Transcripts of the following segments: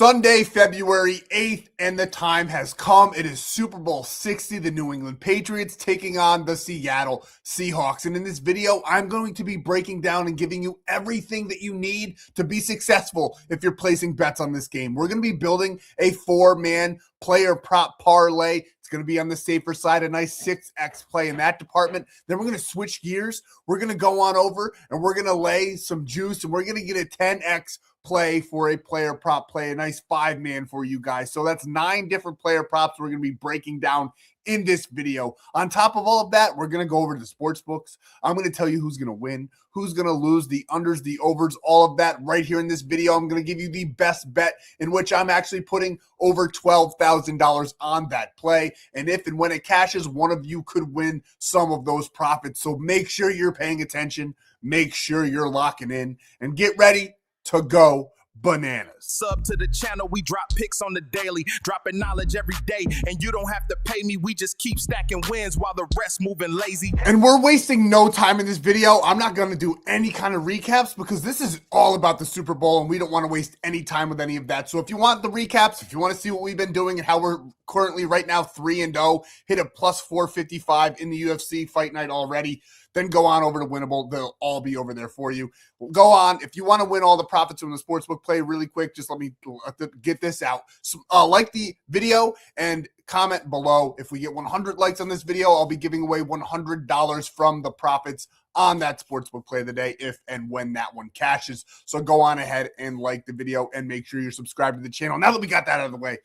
Sunday, February 8th, and the time has come. It is Super Bowl 60, the New England Patriots taking on the Seattle Seahawks. And in this video, I'm going to be breaking down and giving you everything that you need to be successful if you're placing bets on this game. We're going to be building a 4-man player prop parlay. It's going to be on the safer side, a nice 6x play in that department. Then we're going to switch gears. We're going to go on over and we're going to lay some juice and we're going to get a 10x play for a player prop play, a nice 5-man for you guys. So that's 9 different player props we're going to be breaking down in this video. On top of all of that, we're going to go over to the sports books. I'm going to tell you who's going to win, who's going to lose, the unders, the overs, all of that right here in this video. I'm going to give you the best bet in which I'm actually putting over $12,000 on that play. And if and when it cashes, one of you could win some of those profits. So make sure you're paying attention. Make sure you're locking in and get ready to go bananas. Sub to the channel, we drop picks on the daily, dropping knowledge every day, and you don't have to pay me. We just keep stacking wins while the rest moving lazy. And we're wasting no time in this video. I'm not going to do any kind of recaps because this is all about the Super Bowl and we don't want to waste any time with any of that. So if you want the recaps, if you want to see what we've been doing and how we're currently right now 3-0, hit a plus 455 in the UFC fight night already, then go on over to Winnable. They'll all be over there for you. Go on. If you want to win all the profits from the sportsbook play really quick, just let me get this out. So, like the video and comment below. If we get 100 likes on this video, I'll be giving away $100 from the profits on that sportsbook play of the day if and when that one cashes. So go on ahead and like the video and make sure you're subscribed to the channel. Now that we got that out of the way,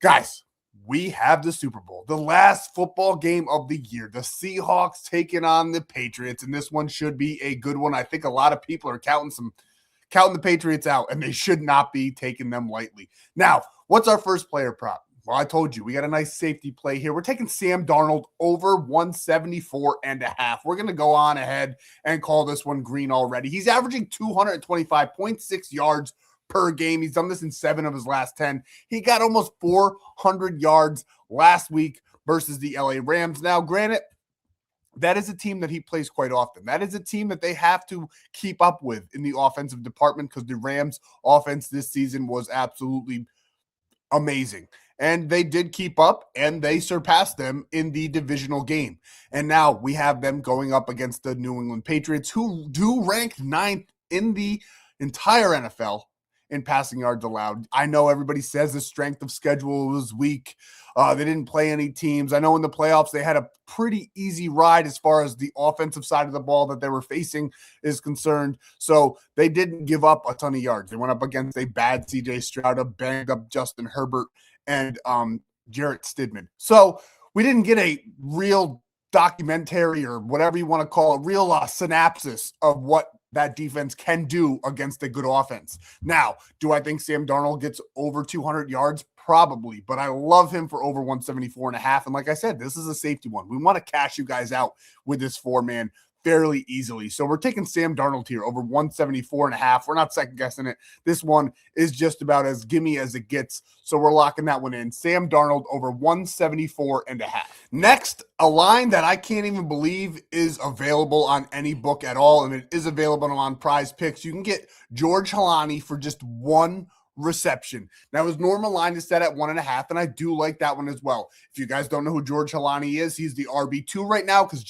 guys, we have the Super Bowl, the last football game of the year. The Seahawks taking on the Patriots, and this one should be a good one. I think a lot of people are counting the Patriots out, and they should not be taking them lightly. Now, what's our first player prop? Well, I told you, we got a nice safety play here. We're taking Sam Darnold over 174.5. We're going to go on ahead and call this one green already. He's averaging 225.6 yards per game. He's done this in 7 of his last 10. He got almost 400 yards last week versus the LA Rams. Now, granted, that is a team that he plays quite often. That is a team that they have to keep up with in the offensive department because the Rams offense this season was absolutely amazing. And they did keep up, and they surpassed them in the divisional game. And now we have them going up against the New England Patriots, who do rank 9th in the entire NFL in passing yards allowed. I know everybody says the strength of schedule was weak. They didn't play any teams. I know in the playoffs they had a pretty easy ride as far as the offensive side of the ball that they were facing is concerned. So they didn't give up a ton of yards. They went up against a bad C.J. Stroud, a banged up Justin Herbert, and Jarrett Stidham. So we didn't get a real documentary or whatever you want to call it, real synopsis of what that defense can do against a good offense. Now, do I think Sam Darnold gets over 200 yards? Probably, but I love him for over 174.5. And like I said, this is a safety one. We want to cash you guys out with this 4-man fairly easily. So we're taking Sam Darnold here over 174.5. We're not second guessing it. This one is just about as gimme as it gets. So we're locking that one in. Sam Darnold over 174.5. Next, a line that I can't even believe is available on any book at all, and it is available on Prizepicks. You can get George Halani for just 1 reception. Now, his normal line is set at 1.5, and I do like that one as well. If you guys don't know who George Halani is, he's the RB2 right now because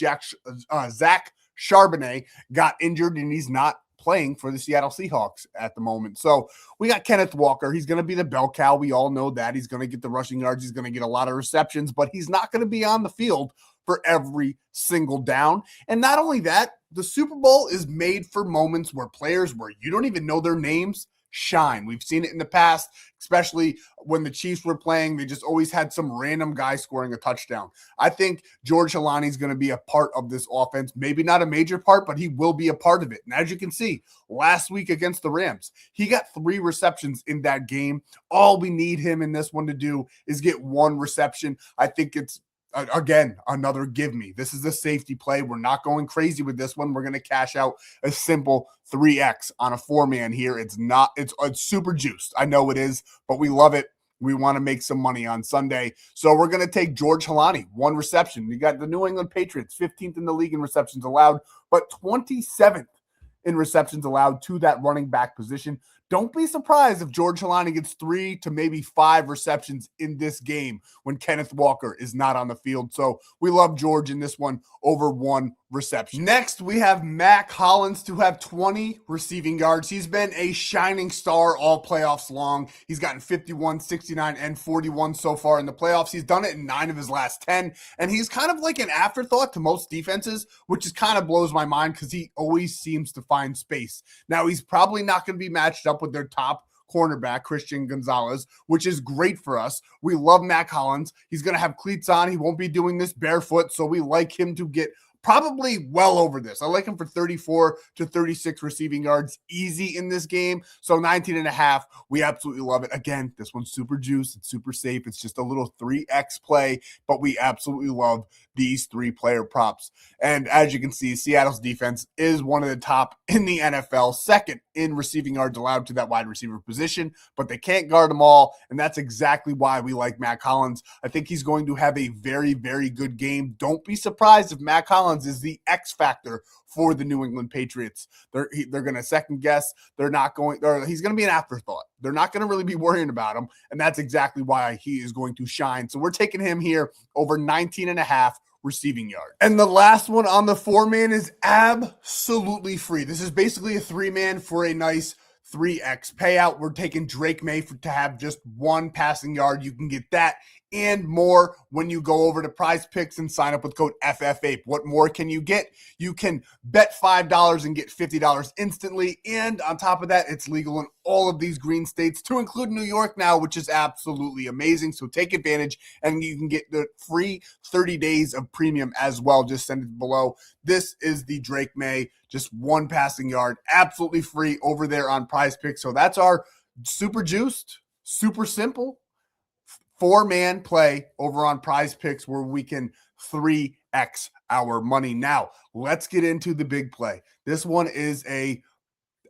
Zach Charbonnet got injured and he's not playing for the Seattle Seahawks at the moment. So we got Kenneth Walker. He's going to be the bell cow. We all know that. He's going to get the rushing yards. He's going to get a lot of receptions, but he's not going to be on the field for every single down. And not only that, the Super Bowl is made for moments where players where you don't even know their names shine. We've seen it in the past, especially when the Chiefs were playing. They just always had some random guy scoring a touchdown. I think George Halani is going to be a part of this offense. Maybe not a major part, but he will be a part of it. And as you can see, last week against the Rams, he got 3 receptions in that game. All we need him in this one to do is get 1 reception. I think it's again, another give me. This is a safety play. We're not going crazy with this one. We're going to cash out a simple 3x on a 4-man here. It's super juiced. I know it is, but we love it. We want to make some money on Sunday. So we're going to take George Halani, 1 reception. You got the New England Patriots, 15th in the league in receptions allowed, but 27th in receptions allowed to that running back position. Don't be surprised if George Helani gets 3 to maybe 5 receptions in this game when Kenneth Walker is not on the field. So we love George in this one over 1 reception. Next, we have Mac Hollins to have 20 receiving yards. He's been a shining star all playoffs long. He's gotten 51, 69, and 41 so far in the playoffs. He's done it in 9 of his last 10, and he's kind of like an afterthought to most defenses, which is kind of blows my mind because he always seems to find space. Now, he's probably not going to be matched up with their top cornerback, Christian Gonzalez, which is great for us. We love Mac Hollins. He's going to have cleats on. He won't be doing this barefoot, so we like him to get probably well over this. I like him for 34 to 36 receiving yards easy in this game. So 19.5, we absolutely love it. Again, this one's super juiced. It's super safe. It's just a little 3x play, but we absolutely love these 3 player props. And as you can see, Seattle's defense is one of the top in the NFL, second in receiving yards allowed to that wide receiver position, but they can't guard them all. And that's exactly why we like Mac Hollins. I think he's going to have a very, very good game. Don't be surprised if Mac Hollins is the X factor for the New England Patriots. They're going to second guess. He's going to be an afterthought. They're not going to really be worrying about him. And that's exactly why he is going to shine. So we're taking him here over 19.5 receiving yards. And the last one on the 4-man is absolutely free. This is basically a 3-man for a nice 3x payout. We're taking Drake May to have just 1 passing yard. You can get that and more when you go over to Prizepicks and sign up with code FFAPE. What more can you get? You can bet $5 and get $50 instantly. And on top of that, it's legal in all of these green states, to include New York now, which is absolutely amazing. So take advantage, and you can get the free 30 days of premium as well. Just send it below. This is the Drake May, just 1 passing yard, absolutely free over there on Prizepicks. So that's our super juiced, super simple 4-man play over on Prizepicks where we can 3x our money. Now, let's get into the big play. This one is a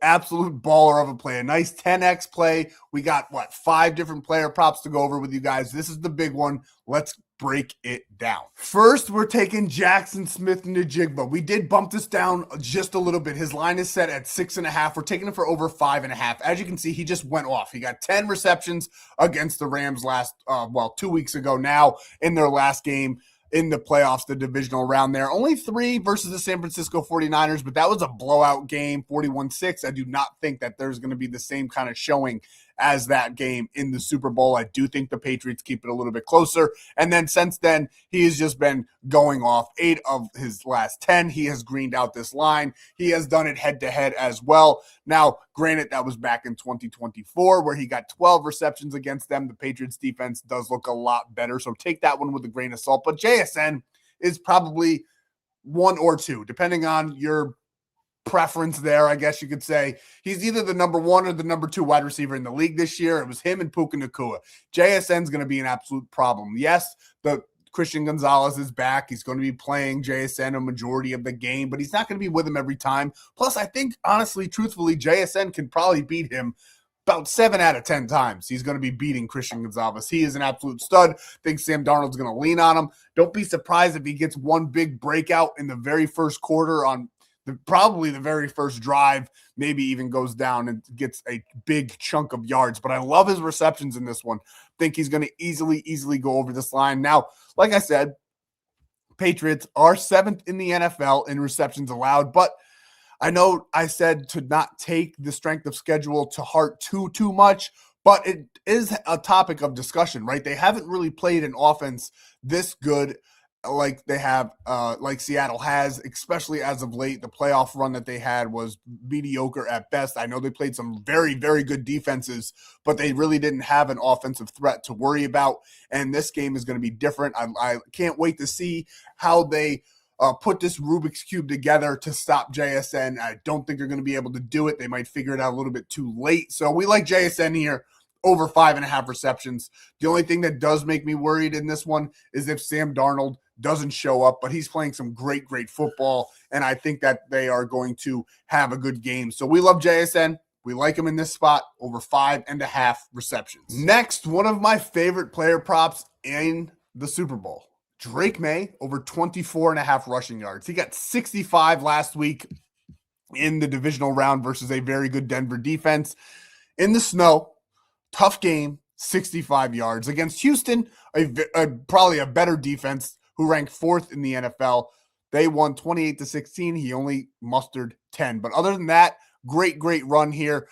absolute baller of a play, a nice 10x play. We got 5 different player props to go over with you guys. This is the big one. Let's break it down. First, we're taking Jackson Smith-Njigba. We did bump this down just a little bit. His line is set at 6.5. We're taking it for over 5.5. As you can see, he just went off. He got 10 receptions against the Rams 2 weeks ago now in their last game in the playoffs, the divisional round there. Only 3 versus the San Francisco 49ers, but that was a blowout game, 41-6. I do not think that there's going to be the same kind of showing as that game in the Super Bowl. I do think the Patriots keep it a little bit closer. And then since then, he has just been going off. 8 of his last 10, he has greened out this line. He has done it head-to-head as well. Now, granted, that was back in 2024 where he got 12 receptions against them. The Patriots defense does look a lot better, so take that one with a grain of salt. But JSN is probably 1 or 2, depending on your preference there, I guess you could say. He's either the number 1 or the number 2 wide receiver in the league this year. It was him and Puka Nacua. JSN's going to be an absolute problem. Yes, the Christian Gonzalez is back. He's going to be playing JSN a majority of the game, but he's not going to be with him every time. Plus, I think, honestly, truthfully, JSN can probably beat him about 7 out of 10 times. He's going to be beating Christian Gonzalez. He is an absolute stud. I think Sam Darnold's going to lean on him. Don't be surprised if he gets one big breakout in the very first quarter on probably the very first drive, maybe even goes down and gets a big chunk of yards. But I love his receptions in this one. Think he's going to easily go over this line. Now, like I said, Patriots are 7th in the NFL in receptions allowed, but I know I said to not take the strength of schedule to heart too much, but it is a topic of discussion, right? They haven't really played an offense this good like they have, like Seattle has, especially as of late. The playoff run that they had was mediocre at best. I know they played some very, very good defenses, but they really didn't have an offensive threat to worry about. And this game is going to be different. I can't wait to see how they put this Rubik's Cube together to stop JSN. I don't think they're going to be able to do it. They might figure it out a little bit too late. So we like JSN here over 5.5 receptions. The only thing that does make me worried in this one is if Sam Darnold doesn't show up, but he's playing some great football, and I think that they are going to have a good game. So we love JSN. We like him in this spot over 5.5 receptions. Next, one of my favorite player props in the Super Bowl, Drake May over 24.5 rushing yards. He got 65 last week in the divisional round versus a very good Denver defense. in the snow, tough game, 65 yards against Houston, probably a better defense who ranked 4th in the NFL. They won 28-16. He only mustered 10. But other than that, great run here.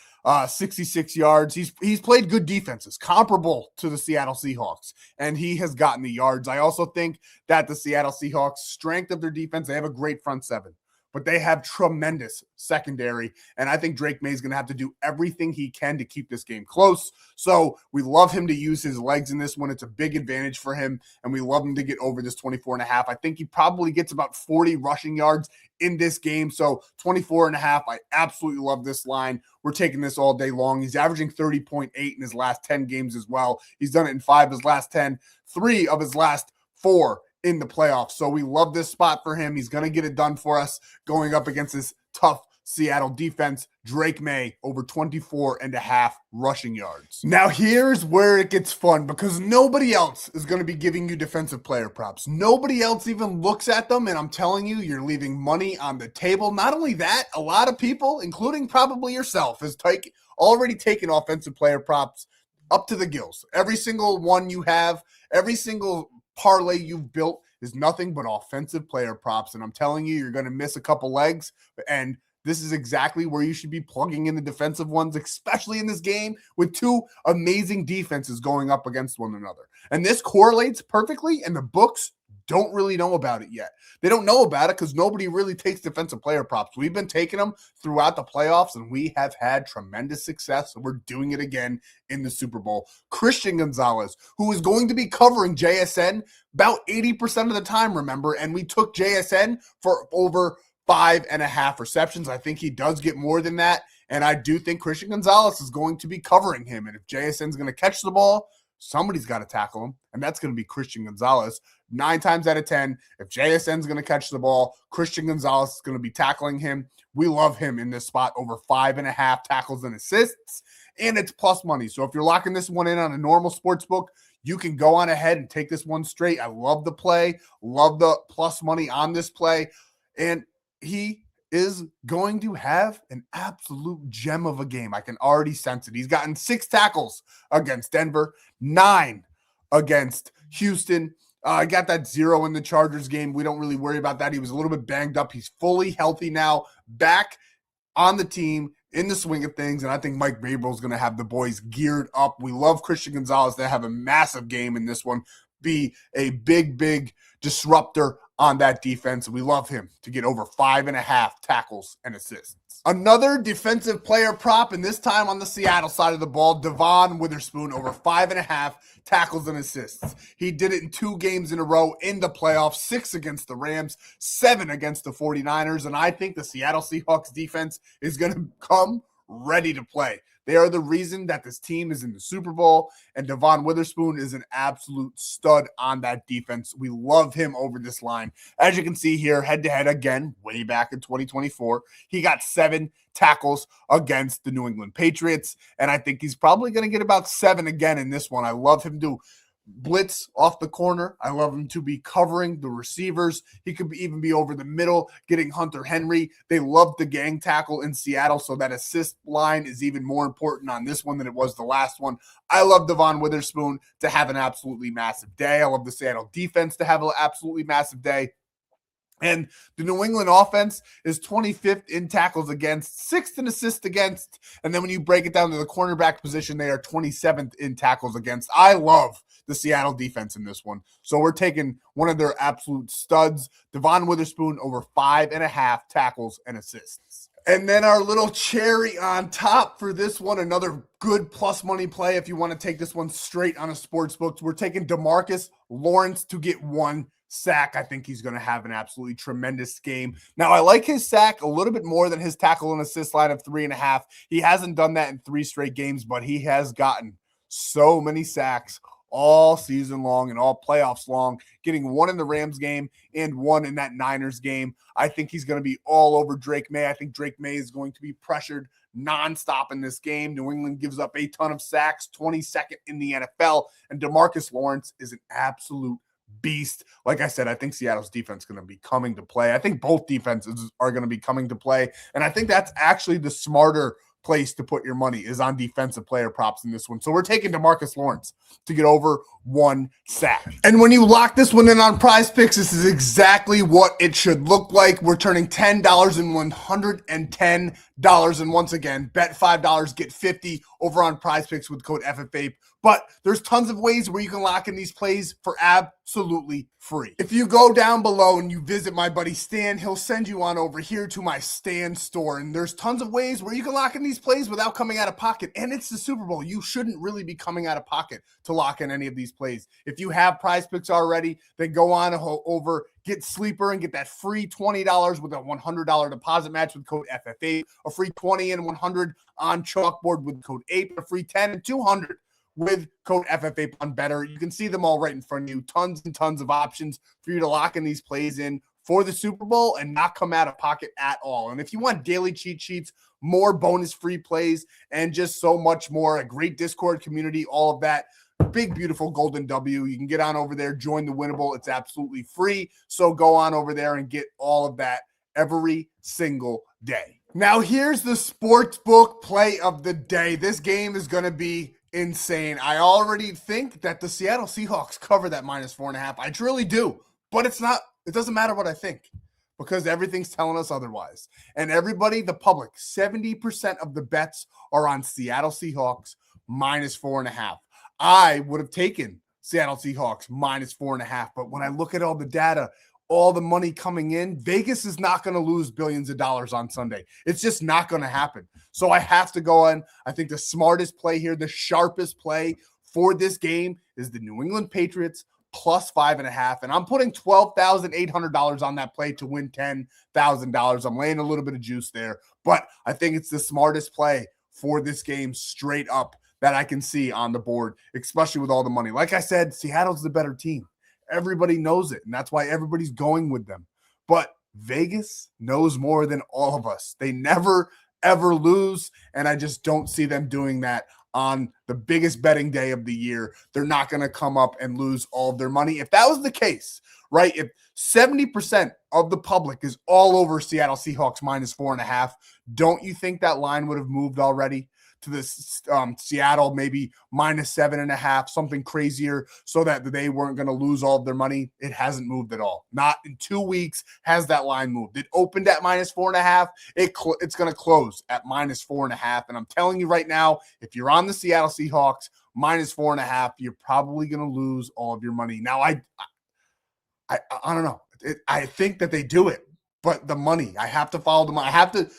66 yards. He's played good defenses, comparable to the Seattle Seahawks, and he has gotten the yards. I also think that the Seattle Seahawks, strength of their defense, they have a great front seven, but they have tremendous secondary, and I think Drake May is going to have to do everything he can to keep this game close. So we love him to use his legs in this one. It's a big advantage for him, and we love him to get over this 24.5. I think he probably gets about 40 rushing yards in this game. So 24.5, I absolutely love this line. We're taking this all day long. He's averaging 30.8 in his last 10 games as well. He's done it in 5 of his last 10, 3 of his last 4 in the playoffs. So we love this spot for him. He's going to get it done for us going up against this tough Seattle defense. Drake May over 24.5 rushing yards. Now here's where it gets fun, because nobody else is going to be giving you defensive player props. Nobody else even looks at them, and I'm telling you, you're leaving money on the table. Not only that, a lot of people, including probably yourself, has already taken offensive player props up to the gills. Every single one you have, every single parlay you've built is nothing but offensive player props, and I'm telling you, you're going to miss a couple legs, and this is exactly where you should be plugging in the defensive ones, especially in this game with 2 amazing defenses going up against one another. And this correlates perfectly, and the books don't really know about it yet. They don't know about it because nobody really takes defensive player props. We've been taking them throughout the playoffs, and we have had tremendous success, and we're doing it again in the Super Bowl. Christian Gonzalez, who is going to be covering JSN about 80% of the time, remember, and we took JSN for over 5.5 receptions. I think he does get more than that, and I do think Christian Gonzalez is going to be covering him, and if JSN's going to catch the ball, somebody's got to tackle him, and that's going to be Christian Gonzalez. 9 times out of 10, if JSN's going to catch the ball, Christian Gonzalez is going to be tackling him. We love him in this spot, over 5.5 tackles and assists, and it's plus money. So if you're locking this one in on a normal sports book, you can go on ahead and take this one straight. I love the play, love the plus money on this play, and he is going to have an absolute gem of a game. I can already sense it. He's gotten 6 tackles against Denver, 9 against Houston. I got that 0 in the Chargers game. We don't really worry about that. He was a little bit banged up. He's fully healthy now, back on the team, in the swing of things, and I think Mike Vrabel is going to have the boys geared up. We love Christian Gonzalez to have a massive game in this one, be a big disruptor on that defense. We love him to get over 5.5 tackles and assists. Another defensive player prop, and this time on the Seattle side of the ball, Devon Witherspoon over 5.5 tackles and assists. He did it in 2 games in a row in the playoffs, 6 against the Rams, 7 against the 49ers, and I think the Seattle Seahawks defense is going to come ready to play. They are the reason that this team is in the Super Bowl, and Devon Witherspoon is an absolute stud on that defense. We love him over this line. As you can see here, head-to-head again, way back in 2024, he got 7 tackles against the New England Patriots, and I think he's probably going to get about 7 again in this one. I love him to blitz off the corner. I love him to be covering the receivers. He could even be over the middle, getting Hunter Henry. They love the gang tackle in Seattle, so that assist line is even more important on this one than it was the last one. I love Devon Witherspoon to have an absolutely massive day. I love the Seattle defense to have an absolutely massive day. And the New England offense is 25th in tackles against, 6th in assists against, and then when you break it down to the cornerback position, they are 27th in tackles against. I love the Seattle defense in this one. So we're taking one of their absolute studs, Devon Witherspoon, over 5.5 tackles and assists. And then our little cherry on top for this one, another good plus money play if you want to take this one straight on a sports book. We're taking DeMarcus Lawrence to get 1 sack. I think he's going to have an absolutely tremendous game. Now, I like his sack a little bit more than his tackle and assist line of 3.5. He hasn't done that in 3 straight games, but he has gotten so many sacks all season long and all playoffs long, getting 1 in the Rams game and 1 in that Niners game. I think he's going to be all over Drake May. I think Drake May is going to be pressured nonstop in this game. New England gives up a ton of sacks, 22nd in the NFL, and DeMarcus Lawrence is an absolute beast. Like I said, I think Seattle's defense is going to be coming to play. I think both defenses are going to be coming to play, and I think that's actually the smarter place to put your money is on defensive player props in this one. So we're taking DeMarcus Lawrence to get over 1 sack. And when you lock this one in on Prizepicks, this is exactly what it should look like. We're turning $10 and $110. And once again, bet $5, get 50 over on Prizepicks with code FFAPE. But there's tons of ways where you can lock in these plays for absolutely free. If you go down below and you visit my buddy Stan, he'll send you on over here to my Stan.store. And there's tons of ways where you can lock in these plays without coming out of pocket. And it's the Super Bowl. You shouldn't really be coming out of pocket to lock in any of these plays. If you have Prizepicks already, then go on over, get Sleeper and get that free $20 with a $100 deposit match with code FFA, a free 20 and 100 on Chalkboard with code APE, a free 10 and 200 with code FFA on Better. You can see them all right in front of you. Tons and tons of options for you to lock in these plays in for the Super Bowl and not come out of pocket at all. And if you want daily cheat sheets, more bonus free plays, and just so much more, a great Discord community, all of that, big, beautiful golden W. You can get on over there, join the Winnable. It's absolutely free. So go on over there and get all of that every single day. Now, here's the Sportsbook play of the day. This game is going to be insane. I already think that the Seattle Seahawks cover that -4.5. I truly do, but it doesn't matter what I think because everything's telling us otherwise. And everybody, the public, 70% of the bets are on Seattle Seahawks -4.5. I would have taken Seattle Seahawks -4.5, but when I look at all the data, all the money coming in, Vegas is not going to lose billions of dollars on Sunday. It's just not going to happen. So I have to go on. I think the smartest play here, the sharpest play for this game is the New England Patriots +5.5. And I'm putting $12,800 on that play to win $10,000. I'm laying a little bit of juice there, but I think it's the smartest play for this game straight up that I can see on the board, especially with all the money. Like I said, Seattle's the better team. Everybody knows it, and that's why everybody's going with them. But Vegas knows more than all of us. They never, ever lose, and I just don't see them doing that on the biggest betting day of the year. They're not going to come up and lose all of their money. If that was the case, right, if 70% of the public is all over Seattle Seahawks -4.5, don't you think that line would have moved already to this Seattle maybe -7.5, something crazier, so that they weren't going to lose all of their money? It hasn't moved at all. Not in 2 weeks has that line moved. It opened at -4.5. It's going to close at -4.5. And I'm telling you right now, if you're on the Seattle Seahawks -4.5, you're probably going to lose all of your money. Now, I don't know. I think that they do it, but the money, I have to follow them. I have to.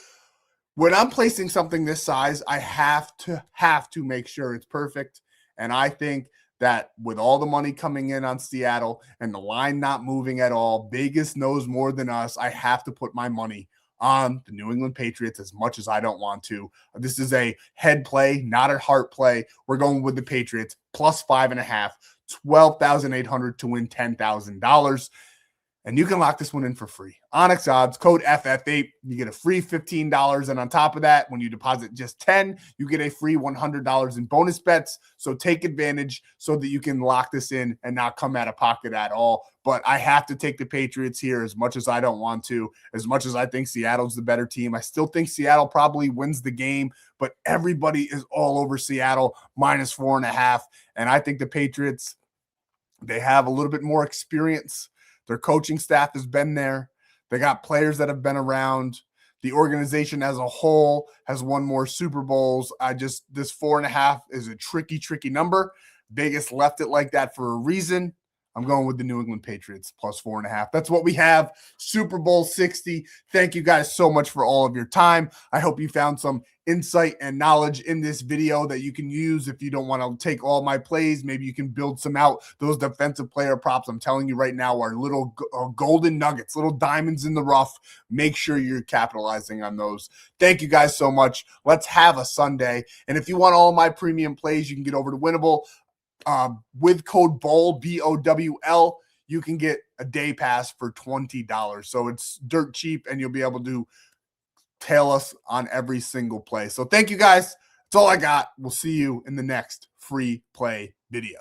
When I'm placing something this size, I have to make sure it's perfect. And I think that with all the money coming in on Seattle and the line not moving at all, Vegas knows more than us. I have to put my money on the New England Patriots as much as I don't want to. This is a head play, not a heart play. We're going with the Patriots +5.5, $12,800 to win $10,000. And you can lock this one in for free. Onyx Odds, code FF8, you get a free $15. And on top of that, when you deposit just $10, you get a free $100 in bonus bets. So take advantage so that you can lock this in and not come out of pocket at all. But I have to take the Patriots here as much as I don't want to, as much as I think Seattle's the better team. I still think Seattle probably wins the game, but everybody is all over Seattle -4.5. And I think the Patriots, they have a little bit more experience. Their coaching staff has been there. They got players that have been around. The organization as a whole has won more Super Bowls. This 4.5 is a tricky number. Vegas left it like that for a reason. I'm going with the New England Patriots +4.5. That's what we have. Super Bowl 60. Thank you guys so much for all of your time. I hope you found some insight and knowledge in this video that you can use if you don't want to take all my plays. Maybe you can build some out. Those defensive player props, I'm telling you right now, are little golden nuggets, little diamonds in the rough. Make sure you're capitalizing on those. Thank you guys so much. Let's have a Sunday. And if you want all my premium plays, you can get over to Winnable. With code BOWL, BOWL, you can get a day pass for $20. So it's dirt cheap, and you'll be able to tail us on every single play. So thank you guys. That's all I got. We'll see you in the next free play video.